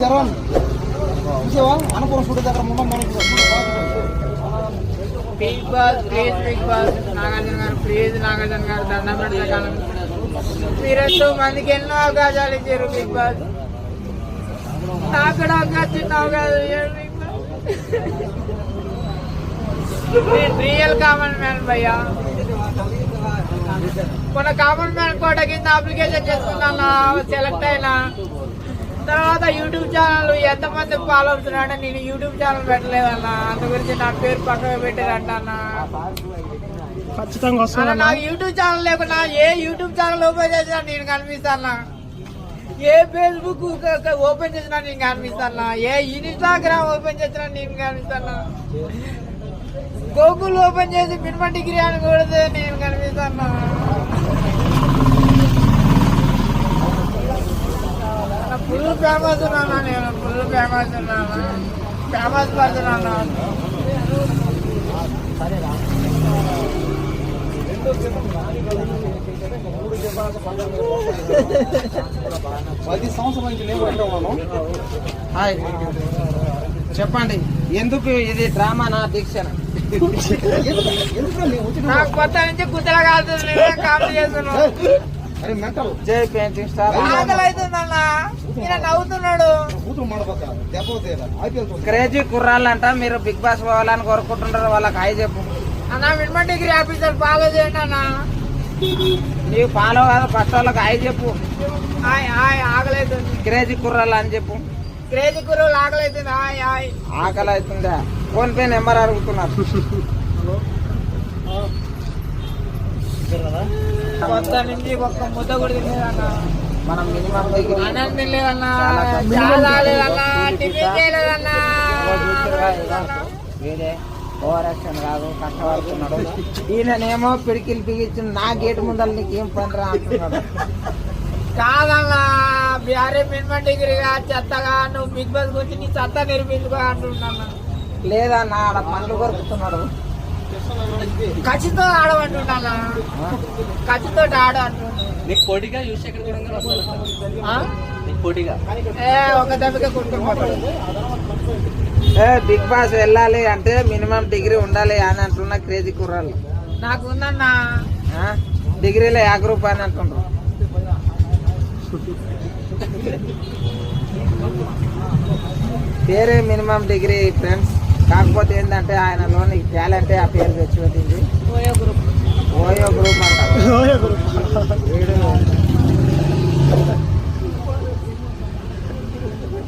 Big boss Nagarjuna గారు please Nagarjuna గారు దండం పెట్టగలం. మీరెంతో మందికి ఎన్నో అవకాశాలు ఇచ్చారు బిగ్ బాస్. నాకు కూడా అవకాశం చిన్న అవకాశం ఇవ్వండి. నేను రియల్ కామన్ మ్యాన్ భయ్యా. మన కామన్ మ్యాన్ కోట కింద అప్లికేషన్ చేసుకున్నా, సెలెక్ట్ అయినా. తర్వాత యూట్యూబ్ ఛానల్ ఎంతమంది ఫాలో అవుతున్నాడో నేను యూట్యూబ్ ఛానల్ పెట్టలేదన్నా. అందు గురించి నా పేరు పక్కన పెట్టారంట. నాకు యూట్యూబ్ ఛానల్ లేకున్నా ఏ యూట్యూబ్ ఛానల్ ఓపెన్ చేసినా నేను కనిపిస్తానా, ఏ ఫేస్బుక్ ఓపెన్ చేసినా నేను కనిపిస్తానా, ఏ ఇన్స్టాగ్రామ్ ఓపెన్ చేసినా నేను కనిపిస్తానా, గూగుల్ ఓపెన్ చేసి మినిమం డిగ్రీ అని కొడితే నేను కనిపిస్తానా. ఫుల్ ఫేమస్ ఉన్నానా, నేను ఫుల్ ఫేమస్ ఉన్నానా, ఫేమస్ పర్సన్ అన్నా. 10 సంవత్సరాల నుంచి నేను ఉన్నాను. చెప్పండి, ఎందుకు ఇది డ్రామా నా దీక్ష? నాకు కొత్త నుంచి కుత్తలా కాదు కామెడీ చేస్తున్నాను. జై పెయింటింగ్ స్టార్ ఆకలి అవుతుందన్నా, ఈయన నవ్వుతున్నాడు. క్రేజీ కుర్రాళ్ళంట, మీరు బిగ్ బాస్ పోవాలని కోరుకుంటున్నారు. వాళ్ళకి హాయ్ చెప్పు అన్న. మినిమం డిగ్రీ ఆఫీసర్ ఫాలో చేయండి అన్న. నీవు ఫాలో కాదు, ఫస్ట్ వాళ్ళకి హాయ్ చెప్పు. ఆకలి అవుతుంది. క్రేజీ కుర్రాళ్ళు అని చెప్పు. క్రేజీ కుర్రోళ్ళు ఆకలి అవుతుంది. ఆకలి అవుతుందా? ఫోన్ పే నెంబర్ అడుగుతున్నారు. కొత్త నుంచి ఒక్క ముద్ద కూడా తినేదన్నా. మనం మినిమం దగ్గర అన్నం తినలేదన్నా, చాలా లేదన్నా, టిఫిన్ చేయలేదన్నా. వేరే ఓవర్ యాక్షన్ కాదు, కష్టపడుతున్నాడు. ఈయననేమో పిడికిలు బిగించి నా గేటు ముందర నీకేం పని రా అంటున్నాడు. కాదన్నా, బ్యారే మినిమం డిగ్రీగా చెత్తగా నువ్వు బిగ్ బాస్ గురించి నీ చెత్త నిరూపించుకో అంటున్నా. లేదన్నా, ఆడ పనులు కొరుకుతున్నాడు. ఖచ్చితంగా ఆడమంటున్నా, ఖచ్చితంగా ఆడ అంటున్నా. ఒక దెబ్బకే కొట్టుకుపోతాడు. బిగ్ బాస్ వెళ్ళాలి అంటే మినిమం డిగ్రీ ఉండాలి అని అంటున్నా క్రేజీ కుర్రాళ్ళు. నాకు ఉందన్నా డిగ్రీలో 50 రూపాయలు అంటున్నారు. పేరే మినిమం డిగ్రీ ఫ్రెండ్స్. కాకపోతే ఏంటంటే ఆయనలోని టాలెంటే ఆ పేరు తెచ్చిపెట్టింది. ఓయో గ్రూప్ అంటారు.